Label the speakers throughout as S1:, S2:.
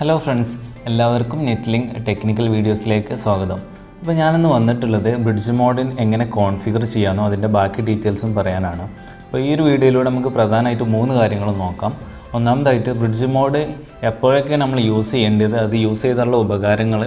S1: Hello friends, എല്ലാവർക്കും Netlink technical വീഡിയോസിലേക്ക് സ്വാഗതം. അപ്പോൾ ഞാനിന്ന് വന്നിട്ടുള്ളത് ബ്രിഡ്ജ് മോഡ് എങ്ങനെ കോൺഫിഗർ ചെയ്യാനോ അതിൻ്റെ ബാക്കി ഡീറ്റെയിൽസും പറയാനാണ്. അപ്പോൾ ഈ ഒരു വീഡിയോയിലൂടെ നമുക്ക് പ്രധാനമായിട്ട് 3 കാര്യങ്ങൾ നോക്കാം. ഒന്നാമതായിട്ട് ബ്രിഡ്ജ് മോഡ് എപ്പോഴൊക്കെ നമ്മൾ യൂസ് ചെയ്യേണ്ടത്, അത് യൂസ് ചെയ്തുള്ള ഉപകാരങ്ങൾ,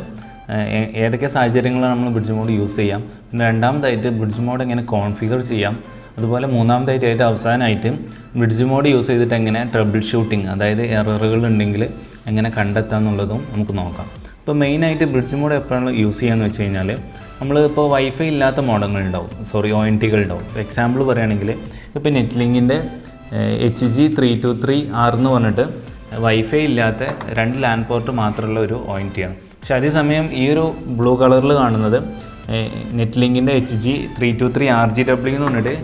S1: ഏതൊക്കെ സാഹചര്യങ്ങളാണ് നമ്മൾ ബ്രിഡ്ജ് മോഡ് യൂസ് ചെയ്യാം. പിന്നെ രണ്ടാമതായിട്ട് ബ്രിഡ്ജ് മോഡ് എങ്ങനെ കോൺഫിഗർ ചെയ്യാം. അതുപോലെ മൂന്നാമതായിട്ട് അവസാനമായിട്ട് ബ്രിഡ്ജ് മോഡ് യൂസ് ചെയ്തിട്ട് എങ്ങനെ ട്രബിൾ ഷൂട്ടിങ്, അതായത് എററുകൾ ഉണ്ടെങ്കിൽ എങ്ങനെ കണ്ടെത്താം എന്നുള്ളതും നമുക്ക് നോക്കാം. ഇപ്പോൾ മെയിനായിട്ട് ബ്രിഡ്ജ് മോഡ് എപ്പോഴാണ് യൂസ് ചെയ്യാന്ന് വെച്ച് കഴിഞ്ഞാൽ, നമ്മളിപ്പോൾ വൈഫൈ ഇല്ലാത്ത മോഡങ്ങളുണ്ടാവും, ONT ഉണ്ടാവും. എക്സാമ്പിൾ പറയുകയാണെങ്കിൽ ഇപ്പോൾ നെറ്റ്ലിങ്കിൻ്റെ HG323R എന്ന് പറഞ്ഞിട്ട് വൈഫൈ ഇല്ലാത്ത 2 LAN പോർട്ട് മാത്രമുള്ള ഒരു ONT ആണ്. പക്ഷേ അതേസമയം ഈ ഒരു ബ്ലൂ കളറിൽ കാണുന്നത് നെറ്റ്ലിങ്കിൻ്റെ HG323RGW എന്ന് പറഞ്ഞിട്ട്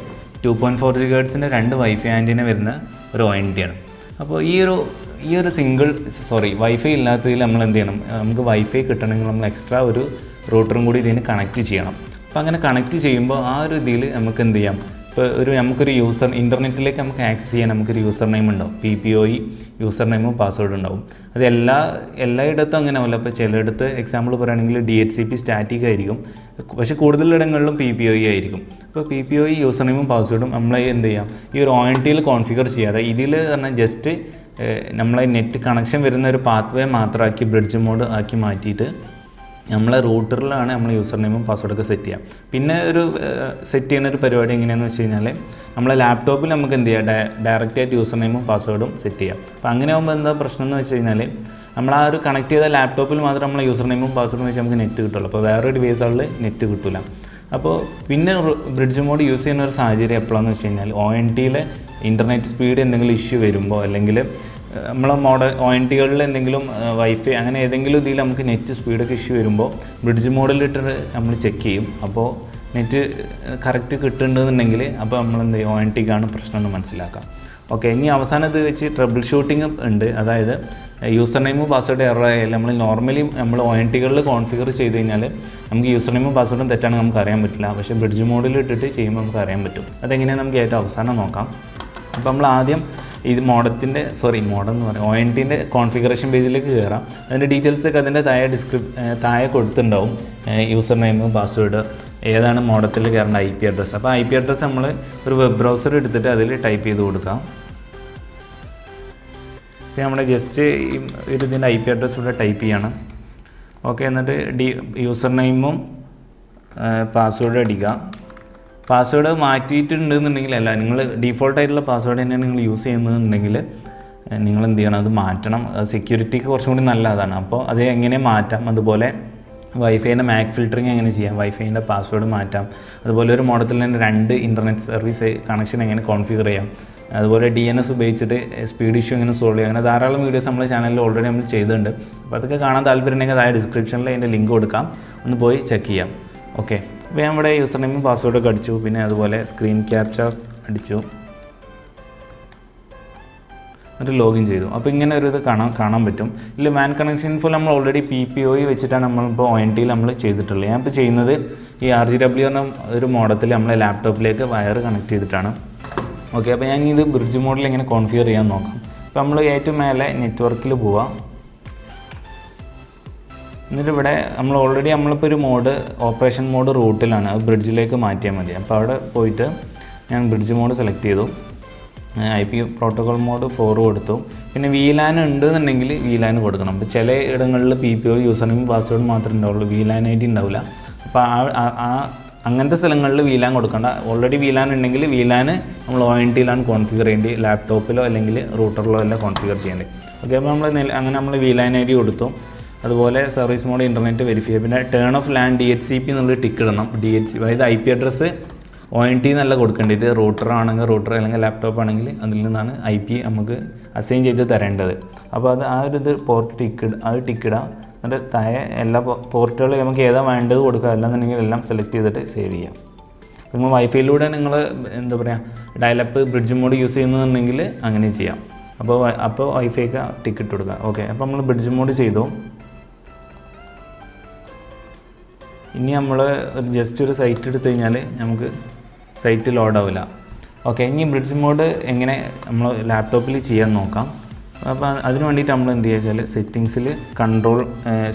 S1: 2.4 GHz 2 വൈഫൈ ആൻറ്റിന വരുന്ന ഒരു ONT ആണ്. അപ്പോൾ ഈ ഒരു വൈഫൈ ഇല്ലാത്തതിൽ നമ്മൾ എന്ത് ചെയ്യണം, നമുക്ക് വൈഫൈ കിട്ടണമെങ്കിൽ നമ്മൾ എക്സ്ട്രാ ഒരു റൂട്ടറും കൂടി ഇതിന് കണക്ട് ചെയ്യണം. അപ്പോൾ അങ്ങനെ കണക്ട് ചെയ്യുമ്പോൾ ആ ഒരു ഇതിൽ നമുക്ക് എന്ത് ചെയ്യാം, ഇപ്പോൾ നമുക്കൊരു ഇൻ്റർനെറ്റിലേക്ക് നമുക്ക് ആക്സസ് ചെയ്യാൻ നമുക്കൊരു യൂസർ നെയിം ഉണ്ടാവും, PPOE യൂസർ നെയിമും പാസ്വേഡും ഉണ്ടാവും. അത് എല്ലായിടത്തും അങ്ങനെ ആവില്ല. ഇപ്പോൾ ചിലയിടത്ത് എക്സാമ്പിൾ പറയുകയാണെങ്കിൽ DHCP സ്റ്റാറ്റിക് ആയിരിക്കും, പക്ഷേ കൂടുതലിടങ്ങളിലും PPOE ആയിരിക്കും. അപ്പോൾ PPOE യൂസർ നെയിമും പാസ്വേഡും നമ്മൾ എന്ത് ചെയ്യാം, ഈ ഒരു ONTയിൽ കോൺഫിഗർ ചെയ്യാതെ ഇതിൽ പറഞ്ഞാൽ ജസ്റ്റ് നമ്മളെ നെറ്റ് കണക്ഷൻ വരുന്ന ഒരു പാത്ത് വേ മാത്രമാക്കി ബ്രിഡ്ജ് മോഡ് ആക്കി മാറ്റിയിട്ട് നമ്മളെ റൂട്ടറിലാണ് നമ്മൾ യൂസർ നെയിമും പാസ്വേഡൊക്കെ സെറ്റ് ചെയ്യാം. പിന്നെ ഒരു സെറ്റ് ചെയ്യുന്ന ഒരു പരിപാടി എങ്ങനെയാണെന്ന് വെച്ച് കഴിഞ്ഞാൽ, നമ്മളെ ലാപ്ടോപ്പിൽ നമുക്ക് എന്ത് ചെയ്യാം, ഡയറക്റ്റായിട്ട് യൂസർ നെയിമും പാസ്വേഡും സെറ്റ് ചെയ്യാം. അപ്പോൾ അങ്ങനെ ആകുമ്പോൾ എന്താ പ്രശ്നം എന്ന് വെച്ച് കഴിഞ്ഞാൽ, നമ്മൾ ആ ഒരു കണക്ട് ചെയ്ത ലാപ്ടോപ്പിൽ മാത്രം നമ്മൾ യൂസർ നെയിമും പാസ്വേഡും വെച്ച് നമുക്ക് നെറ്റ് കിട്ടുള്ളൂ. അപ്പോൾ വേറൊരു ഡിവൈസുകളിൽ നെറ്റ് കിട്ടില്ല. അപ്പോൾ പിന്നെ ബ്രിഡ്ജ് മോഡ് യൂസ് ചെയ്യുന്ന ഒരു സാഹചര്യം എപ്പോഴാണെന്ന് വെച്ച് കഴിഞ്ഞാൽ, ONTയിലെ ഇൻ്റർനെറ്റ് സ്പീഡ് എന്തെങ്കിലും ഇഷ്യൂ വരുമ്പോൾ, അല്ലെങ്കിൽ നമ്മളെ ONTകളിൽ എന്തെങ്കിലും വൈഫൈ അങ്ങനെ ഏതെങ്കിലും ഇതിൽ നമുക്ക് നെറ്റ് സ്പീഡൊക്കെ ഇഷ്യൂ വരുമ്പോൾ ബ്രിഡ്ജ് മോഡിലിട്ട് നമ്മൾ ചെക്ക് ചെയ്യും. അപ്പോൾ നെറ്റ് കറക്റ്റ് കിട്ടുന്നുണ്ടെന്നുണ്ടെങ്കിൽ അപ്പോൾ നമ്മൾ എന്ത് ചെയ്യും, ONTക്കാണ് പ്രശ്നം എന്ന് മനസ്സിലാക്കാം. ഓക്കെ, ഇനി അവസാനം ഇത് വെച്ച് ട്രബിൾ ഷൂട്ടിങ് ഉണ്ട്. അതായത് യൂസർ നെയിമും പാസ്വേഡ് എറർ ആയാലും നമ്മൾ ONTകളിൽ കോൺഫിഗർ ചെയ്ത് കഴിഞ്ഞാൽ നമുക്ക് യൂസർ നെയിമും പാസ്വേഡും തെറ്റാണെങ്കിൽ നമുക്ക് അറിയാൻ പറ്റില്ല. പക്ഷേ ബ്രിഡ്ജ് മോഡിൽ ഇട്ടിട്ട് ചെയ്യുമ്പോൾ നമുക്ക് അറിയാൻ പറ്റും. അതെങ്ങനെയാണ് നമുക്ക് ഏറ്റവും അവസാനം നോക്കാം. അപ്പോൾ നമ്മൾ ആദ്യം ഇത് മോഡെന്ന് പറയാം ONTൻ്റെ കോൺഫിഗറേഷൻ പേജിലേക്ക് കയറാം. അതിൻ്റെ ഡീറ്റെയിൽസൊക്കെ അതിൻ്റെ താഴെ കൊടുത്തിട്ടുണ്ടാവും. യൂസർ നെയിമും പാസ്വേഡ്, ഏതാണ് മോഡത്തിൽ കയറേണ്ട IP അഡ്രസ്സ്. അപ്പോൾ IP അഡ്രസ്സ് നമ്മൾ ഒരു വെബ് ബ്രൗസർ എടുത്തിട്ട് അതിൽ ടൈപ്പ് ചെയ്ത് കൊടുക്കാം. അപ്പോൾ നമ്മൾ ജസ്റ്റ് ഇതിൻ്റെ IP അഡ്രസ്സ് ഇവിടെ ടൈപ്പ് ചെയ്യണം. ഓക്കെ, എന്നിട്ട് യൂസർ നെയിമും പാസ്വേഡ് അടിക്കാം. പാസ്വേഡ് മാറ്റിയിട്ടുണ്ടെന്നുണ്ടെങ്കിൽ, അല്ല നിങ്ങൾ ഡീഫോൾട്ടായിട്ടുള്ള പാസ്വേഡ് തന്നെയാണ് നിങ്ങൾ യൂസ് ചെയ്യുന്നതെന്നുണ്ടെങ്കിൽ നിങ്ങൾ എന്ത് ചെയ്യണം, അത് മാറ്റണം. സെക്യൂരിറ്റിക്ക് കുറച്ചും കൂടി നല്ലതാണ്. അപ്പോൾ അത് എങ്ങനെ മാറ്റാം, അതുപോലെ വൈഫൈൻ്റെ മാക് ഫിൽറ്ററിങ് എങ്ങനെ ചെയ്യാം, വൈഫൈൻ്റെ പാസ്വേഡ് മാറ്റാം, അതുപോലെ ഒരു മോഡത്തിൽ തന്നെ 2 ഇൻ്റർനെറ്റ് സർവീസ് കണക്ഷൻ എങ്ങനെ കോൺഫിഗർ ചെയ്യാം, അതുപോലെ DNS ഉപയോഗിച്ചിട്ട് സ്പീഡ് ഇഷ്യൂ എങ്ങനെ സോൾവ് ചെയ്യാം. അങ്ങനെ ധാരാളം വീഡിയോസ് നമ്മുടെ ചാനലിൽ ഓൾറെഡി നമ്മൾ ചെയ്തിട്ടുണ്ട്. അപ്പോൾ അതൊക്കെ കാണാൻ താല്പര്യമുണ്ടെങ്കിൽ അതായത് ഡിസ്ക്രിപ്ഷനിൽ അതിൻ്റെ ലിങ്ക് കൊടുക്കാം, ഒന്ന് പോയി ചെക്ക് ചെയ്യാം. ഓക്കെ, അപ്പോൾ ഞാൻ ഇവിടെ യൂസർ നെയിമും പാസ്വേഡൊക്കെ അടിച്ചു. പിന്നെ അതുപോലെ സ്ക്രീൻ ക്യാപ്ചർ അടിച്ചു, എന്നിട്ട് ലോഗിൻ ചെയ്തു. അപ്പോൾ ഇങ്ങനെ ഒരു ഇത് കാണാൻ പറ്റും. ഇല്ല, മാൻ കണക്ഷൻ ഫുൾ നമ്മൾ ഓൾറെഡി PPOE വെച്ചിട്ടാണ് നമ്മളിപ്പോൾ ONTയിൽ നമ്മൾ ചെയ്തിട്ടുള്ളത്. ഞാനിപ്പോൾ ചെയ്യുന്നത് ഈ RGW എന്ന ഒരു മോഡത്തിൽ നമ്മളെ ലാപ്ടോപ്പിലേക്ക് വയർ കണക്ട് ചെയ്തിട്ടാണ്. ഓക്കെ, അപ്പോൾ ഞാൻ ഇത് ബ്രിഡ്ജ് മോഡിൽ എങ്ങനെ കോൺഫിഗർ ചെയ്യാൻ നോക്കാം. അപ്പോൾ നമ്മൾ ഏറ്റവും മേലെ നെറ്റ്വർക്കിൽ പോവാം. എന്നിട്ട് ഇവിടെ നമ്മളിപ്പോൾ ഒരു മോഡ് ഓപ്പറേഷൻ മോഡ് റൂട്ടിലാണ്, അത് ബ്രിഡ്ജിലേക്ക് മാറ്റിയാൽ മതി. അപ്പോൾ അവിടെ പോയിട്ട് ഞാൻ ബ്രിഡ്ജ് മോഡ് സെലക്ട് ചെയ്തു, IP പ്രോട്ടോകോൾ മോഡ് 4 കൊടുത്തു. പിന്നെ VLAN ഉണ്ടെന്നുണ്ടെങ്കിൽ VLAN കൊടുക്കണം. അപ്പോൾ ചില ഇടങ്ങളിൽ PPOE യൂസർ നെയിം പാസ്വേഡ് മാത്രമേ ഉണ്ടാവുള്ളൂ, VLAN ID ഉണ്ടാവില്ല. അപ്പോൾ അങ്ങനത്തെ സ്ഥലങ്ങളിൽ VLAN കൊടുക്കേണ്ട. ഓൾറെഡി VLAN ഉണ്ടെങ്കിൽ VLAN നമ്മൾ ONTയിലാണ് കോൺഫിഗർ ചെയ്യേണ്ടത്, ലാപ്ടോപ്പിലോ അല്ലെങ്കിൽ റൂട്ടറിലോ അല്ല കോൺഫിഗർ ചെയ്യേണ്ടത്. ഓക്കെ, അപ്പോൾ നമ്മൾ VLAN ID കൊടുത്തു. അതുപോലെ സർവീസ് മോഡ് ഇൻ്റർനെറ്റ് വെരിഫൈ. പിന്നെ ടേൺ ഓഫ് ലാൻ DHCP എന്നുള്ള ടിക്ക് ഇടണം. അതായത് IP അഡ്രസ്സ് ONT എന്നല്ല കൊടുക്കേണ്ടത്, റൂട്ടർ ആണെങ്കിൽ റൂട്ടർ, അല്ലെങ്കിൽ ലാപ്ടോപ്പ് ആണെങ്കിൽ അതിൽ നിന്നാണ് IP നമുക്ക് അസൈൻ ചെയ്ത് തരേണ്ടത്. അപ്പോൾ ആ ഒരു പോർട്ട് ടിക്കിടാം. എന്നിട്ട് താഴെ എല്ലാ പോർട്ടുകളും നമുക്ക് ഏതാ വേണ്ടത് കൊടുക്കുക, അല്ലാന്നുണ്ടെങ്കിൽ എല്ലാം സെലക്ട് ചെയ്തിട്ട് സേവ് ചെയ്യാം. നിങ്ങൾ വൈഫൈയിലൂടെ നിങ്ങൾ എന്താ പറയുക ഡയലപ്പ് ബ്രിഡ്ജ് മോഡ് യൂസ് ചെയ്യുന്നുണ്ടെങ്കിൽ അങ്ങനെ ചെയ്യാം. അപ്പോൾ വൈഫൈക്ക് ടിക്കറ്റ് കൊടുക്കുക. ഓക്കെ, അപ്പോൾ നമ്മൾ ബ്രിഡ്ജ് മോഡ് ചെയ്തു. ഇനി നമ്മൾ ജസ്റ്റ് ഒരു സൈറ്റ് എടുത്തു കഴിഞ്ഞാൽ നമുക്ക് സൈറ്റ് ലോഡ് ആവില്ല. ഓക്കെ, ഇനി ബ്രിഡ്ജ് മോഡ് എങ്ങനെ നമ്മൾ ലാപ്ടോപ്പിൽ ചെയ്യാൻ നോക്കാം. അപ്പോൾ അതിന് വേണ്ടിയിട്ട് നമ്മൾ എന്ത് ചെയ്യുക വെച്ചാൽ സെറ്റിങ്സിൽ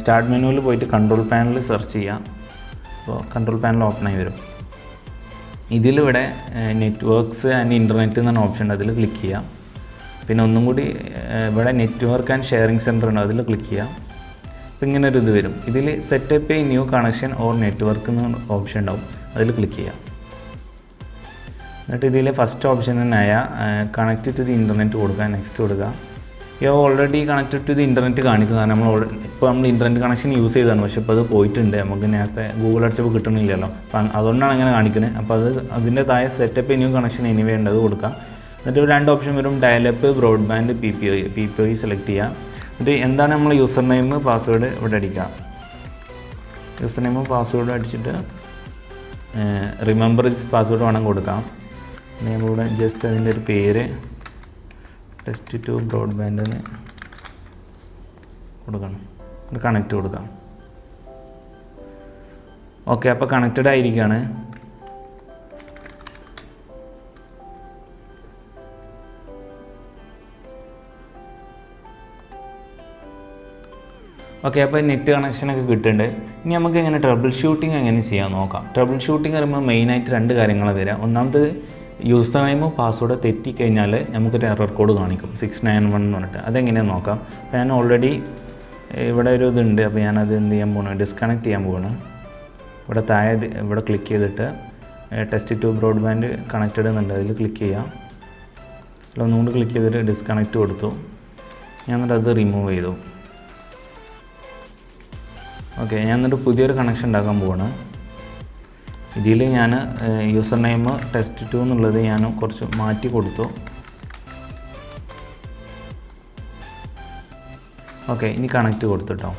S1: സ്റ്റാർട്ട് മെനുവിൽ പോയിട്ട് കൺട്രോൾ പാനൽ സെർച്ച് ചെയ്യുക. അപ്പോൾ കൺട്രോൾ പാനൽ ഓപ്പൺ ആയി വരും. ഇതിലിവിടെ നെറ്റ്വർക്ക്സ് ആൻഡ് ഇൻ്റർനെറ്റ് എന്നാണ് ഓപ്ഷൻ ഉണ്ട്, അതിൽ ക്ലിക്ക് ചെയ്യുക. പിന്നെ ഒന്നും കൂടി ഇവിടെ നെറ്റ്വർക്ക് ആൻഡ് ഷെയറിംഗ് സെൻറ്റർ ഉണ്ട്, അതിൽ ക്ലിക്ക് ചെയ്യുക. അപ്പോൾ ഇങ്ങനെ ഒരു ഇത് വരും. ഇതിൽ setup a new connection or network എന്ന ഓപ്ഷൻ ഉണ്ടാവും, അതിൽ ക്ലിക്ക് ചെയ്യുക. എന്നിട്ട് ഇതിലെ ഫസ്റ്റ് ഓപ്ഷൻ തന്നെയായ കണക്റ്റ് ടു ദി ഇൻ്റർനെറ്റ് കൊടുക്കുക, നെക്സ്റ്റ് കൊടുക്കുക. Already connected to the internet കാണിക്കുക, കാരണം ഇപ്പോൾ നമ്മൾ ഇൻ്റർനെറ്റ് കണക്ഷൻ യൂസ് ചെയ്തതാണ്, പക്ഷേ ഇപ്പോൾ അത് പോയിട്ടുണ്ട്, നമുക്ക് നേരത്തെ ഗൂഗിൾ അടിച്ചപ്പോൾ കിട്ടണില്ലല്ലോ, അപ്പം അതുകൊണ്ടാണ് അങ്ങനെ കാണിക്കുന്നത്. അപ്പോൾ അതിൻ്റെ താഴെ setup a new connection anyway ഉണ്ട്, അത് കൊടുക്കുക. എന്നിട്ട് 2 ഓപ്ഷൻ വരും, ഡയലപ്പ്, ബ്രോഡ്ബാൻഡ്, PPI സെലക്ട് ചെയ്യുക. എന്നിട്ട് എന്താണ് നമ്മൾ യൂസർ നെയിം പാസ്വേഡ് ഇവിടെ അടിക്കുക. യൂസർ നെയിം പാസ്വേഡ് അടിച്ചിട്ട് റിമെമ്പർ ദിസ് പാസ്വേഡ് വേണം കൊടുക്കാം. നമ്മളിവിടെ ജസ്റ്റ് അതിൻ്റെ ഒരു പേര് ടെസ്റ്റ്2 ബ്രോഡ്ബാൻഡിന് കൊടുക്കണം, കണക്റ്റ് കൊടുക്കാം. ഓക്കെ, അപ്പോൾ കണക്റ്റഡ് ആയിരിക്കുകയാണ്. ഓക്കെ, അപ്പോൾ നെറ്റ് കണക്ഷനൊക്കെ കിട്ടുന്നുണ്ട്. ഇനി നമുക്ക് എങ്ങനെ ട്രബിൾ ഷൂട്ടിംഗ് എങ്ങനെ ചെയ്യാൻ നോക്കാം. ട്രബിൾ ഷൂട്ടിംഗ് പറയുമ്പോൾ മെയിനായിട്ട് 2 കാര്യങ്ങളാണ് വരിക. ഒന്നാമത് യൂസർ നെയിമോ പാസ്വേഡ് തെറ്റിക്കഴിഞ്ഞാൽ നമുക്കൊരു എറർ കോഡ് കാണിക്കും 691 എന്ന് പറഞ്ഞിട്ട്. അതെങ്ങനെയാണെന്ന് നോക്കാം. അപ്പോൾ ഞാൻ ഓൾറെഡി ഇവിടെ ഒരു ഇതുണ്ട്, അപ്പോൾ ഞാനത് എന്ത് ചെയ്യാൻ പോകണം, ഡിസ്കണക്ട് ചെയ്യാൻ പോകണം. ഇവിടെ താഴെ ഇവിടെ ക്ലിക്ക് ചെയ്തിട്ട് ടെസ്റ്റ്2 ബ്രോഡ്ബാൻഡ് കണക്റ്റഡ് എന്നുണ്ട്, അതിൽ ക്ലിക്ക് ചെയ്യാം. അതിൽ ഒന്നുകൂടി ക്ലിക്ക് ചെയ്തിട്ട് ഡിസ്കണക്റ്റ് കൊടുത്തു. ഞാൻ എന്നിട്ട് അത് റിമൂവ് ചെയ്തു. ഓക്കെ, ഞാൻ എന്നിട്ട് പുതിയൊരു കണക്ഷൻ ഉണ്ടാക്കാൻ പോവാണ്. ഇതിൽ ഞാൻ യൂസർ നെയിം ടെസ്റ്റ്2 എന്നുള്ളത് ഞാൻ കുറച്ച് മാറ്റി കൊടുത്തു. ഓക്കെ, ഇനി കണക്റ്റ് കൊടുത്തിട്ടോ.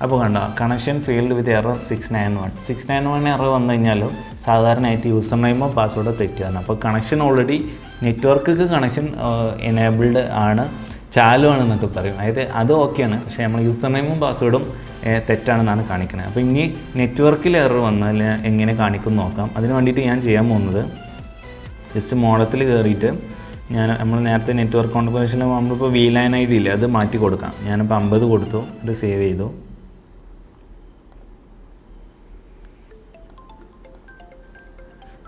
S1: അപ്പോൾ കണ്ടോ, കണക്ഷൻ ഫെയിൽഡ് വിത്ത് എറർ 691 എറർ വന്നു കഴിഞ്ഞാൽ സാധാരണയായിട്ട് യൂസർ നെയിമോ പാസ്വേഡോ തെറ്റുകയാണ്. അപ്പോൾ കണക്ഷൻ ഓൾറെഡി നെറ്റ്വർക്കിക്ക് കണക്ഷൻ എനേബിൾഡ് ആണ്, ചാലു ആണെന്നൊക്കെ പറയും. അതായത് അത് ഓക്കെയാണ്, പക്ഷേ നമ്മൾ യൂസർ നെയിമും പാസ്വേഡും തെറ്റാണെന്നാണ് കാണിക്കുന്നത്. അപ്പോൾ ഇനി നെറ്റ്വർക്കിൽ എറർ വന്നാൽ എങ്ങനെ കാണിക്കും നോക്കാം. അതിന് വേണ്ടിയിട്ട് ഞാൻ ചെയ്യാൻ പോകുന്നത് ജസ്റ്റ് മോഡത്തിൽ കയറിയിട്ട് നമ്മൾ നേരത്തെ നെറ്റ്വർക്ക് കോൺഫിഗറേഷനിൽ നമ്മളിപ്പോൾ VLAN ID ഇല്ല, അത് മാറ്റി കൊടുക്കാം. ഞാനിപ്പോൾ 50 കൊടുത്തു, അത് സേവ് ചെയ്തു.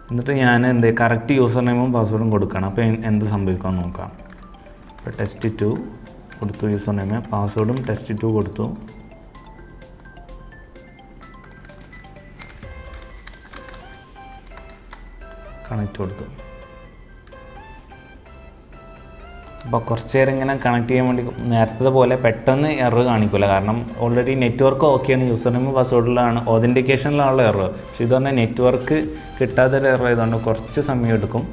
S1: എന്നിട്ട് ഞാൻ കറക്റ്റ് യൂസർ നെയിമും പാസ്വേഡും കൊടുക്കണം. അപ്പോൾ എന്ത് സംഭവിക്കാമെന്ന് നോക്കാം. ഇപ്പോൾ ടെസ്റ്റ്2 കൊടുത്തു, യൂസർ നെയിം, പാസ്വേഡും ടെസ്റ്റ്2 കൊടുത്തു. കണക്റ്റ് കൊടുത്തു. അപ്പോൾ കുറച്ച് നേരം ഇങ്ങനെ കണക്ട് ചെയ്യാൻ വേണ്ടി നേരത്തെ പോലെ പെട്ടെന്ന് എറർ കാണിക്കില്ല, കാരണം ഓൾറെഡി നെറ്റ്വർക്ക് ഓക്കെയാണ്, യൂസർ നെയിം പാസ്വേഡിലാണ് ഓതൻറ്റിക്കേഷനിലുള്ള എറർ. പക്ഷേ ഇത് പറഞ്ഞാൽ നെറ്റ്വർക്ക് കിട്ടാത്തൊരു എറർ ആയതുകൊണ്ട് കുറച്ച് സമയം എടുക്കും.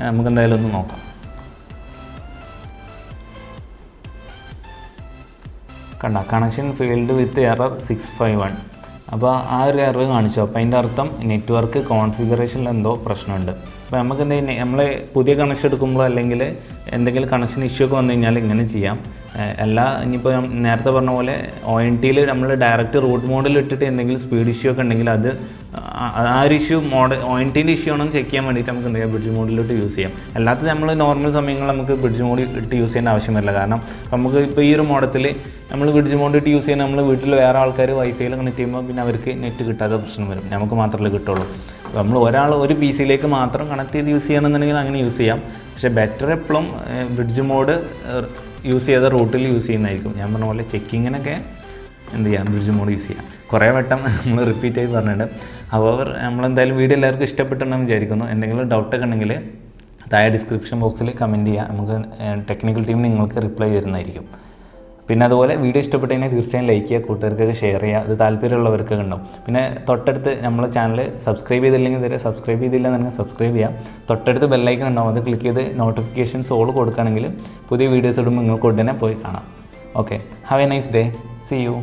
S1: നമുക്ക് എന്തായാലും ഒന്ന് നോക്കാം. കണ്ട, കണക്ഷൻ ഫെയിൽഡ് വിത്ത് എറർ 651. അപ്പോൾ ആ ഒരു എറർ കാണിച്ചു. അപ്പോൾ അതിൻ്റെ അർത്ഥം നെറ്റ്വർക്ക് കോൺഫിഗറേഷനിൽ എന്തോ പ്രശ്നമുണ്ട്. അപ്പോൾ നമുക്ക് എന്തെങ്കിലും നമ്മൾ പുതിയ കണക്ഷൻ എടുക്കുമ്പോൾ അല്ലെങ്കിൽ എന്തെങ്കിലും കണക്ഷൻ ഇഷ്യൂ ഒക്കെ വന്നു കഴിഞ്ഞാൽ ഇങ്ങനെ ചെയ്യാം. ഇനിയിപ്പോൾ നേരത്തെ പറഞ്ഞ പോലെ ONTയിൽ നമ്മൾ ഡയറക്റ്റ് റൂട്ട് മോഡിൽ ഇട്ടിട്ട് എന്തെങ്കിലും സ്പീഡ് ഇഷ്യൂ ഒക്കെ ഉണ്ടെങ്കിൽ അത് ആ ഒരു ഇഷ്യൂ ONTൻ്റെ ഇഷ്യൂ ആണെന്ന് ചെക്ക് ചെയ്യാൻ വേണ്ടിയിട്ട് നമുക്ക് എന്ത് ചെയ്യാം, ബ്രിഡ്ജ് മോഡിലിട്ട് യൂസ് ചെയ്യാം. അല്ലാത്ത നമ്മൾ നോർമൽ സമയങ്ങളിൽ നമുക്ക് ബ്രിഡ്ജ് മോഡിൽ ഇട്ട് യൂസ് ചെയ്യേണ്ട ആവശ്യം വരില്ല. കാരണം നമുക്ക് ഇപ്പോൾ ഈ ഒരു മോഡത്തിൽ നമ്മൾ ബ്രിഡ്ജ് മോഡിൽ ഇട്ട് യൂസ് ചെയ്യാൻ നമ്മൾ വീട്ടിൽ വേറെ ആൾക്കാർ വൈഫൈയിൽ കണക്ട് ചെയ്യുമ്പോൾ പിന്നെ അവർക്ക് നെറ്റ് കിട്ടാത്ത പ്രശ്നം വരും, നമുക്ക് മാത്രമേ കിട്ടുള്ളൂ. അപ്പോൾ നമ്മൾ ഒരു PC-യിലേക്ക് മാത്രം കണക്ട് ചെയ്ത് യൂസ് ചെയ്യണമെന്നുണ്ടെങ്കിൽ അങ്ങനെ യൂസ് ചെയ്യാം. പക്ഷേ ബെറ്റർ എപ്പോഴും ബ്രിഡ്ജ് മോഡ് യൂസ് ചെയ്ത റൂട്ടിൽ യൂസ് ചെയ്യുന്നതായിരിക്കും. ഞാൻ പറഞ്ഞ പോലെ ചെക്കിങ്ങിനൊക്കെ എന്ത് ചെയ്യാം, ബ്രിഡ്ജ് മോഡ് യൂസ് ചെയ്യാം. കുറേ വട്ടം നമ്മൾ റിപ്പീറ്റ് ആയി പറഞ്ഞിട്ടുണ്ട്. അവർ നമ്മളെന്തായാലും വീഡിയോ എല്ലാവർക്കും ഇഷ്ടപ്പെട്ടുണ്ടെന്ന് വിചാരിക്കുന്നു. എന്തെങ്കിലും ഡൗട്ടൊക്കെ ഉണ്ടെങ്കിൽ താഴെ ഡിസ്ക്രിപ്ഷൻ ബോക്സിൽ കമൻറ്റ് ചെയ്യുക, നമുക്ക് ടെക്നിക്കൽ ടീം നിങ്ങൾക്ക് റിപ്ലൈ തരുന്നതായിരിക്കും. പിന്നെ അതുപോലെ വീഡിയോ ഇഷ്ടപ്പെട്ടതിനെ തീർച്ചയായും ലൈക്ക് ചെയ്യുക, കൂട്ടുകാർക്കൊക്കെ ഷെയർ ചെയ്യുക, അത് താല്പര്യമുള്ളവർക്കൊക്കെ ഉണ്ടാവും. പിന്നെ തൊട്ടടുത്ത് നമ്മളെ ചാനൽ സബ്സ്ക്രൈബ് ചെയ്തില്ലെങ്കിൽ ഇതുവരെ സബ്സ്ക്രൈബ് ചെയ്തില്ല എന്നുണ്ടെങ്കിൽ സബ്സ്ക്രൈബ് ചെയ്യുക. തൊട്ടടുത്ത് ബെല്ലൈക്കൺ ഉണ്ടാവും, അത് ക്ലിക്ക് ചെയ്ത് നോട്ടിഫിക്കേഷൻസ് ഓൾ കൊടുക്കുകയാണെങ്കിൽ പുതിയ വീഡിയോസ് ഇടുമ്പോൾ നിങ്ങൾക്ക് ഉടനെ പോയി കാണാം. Okay, have a nice day, see U.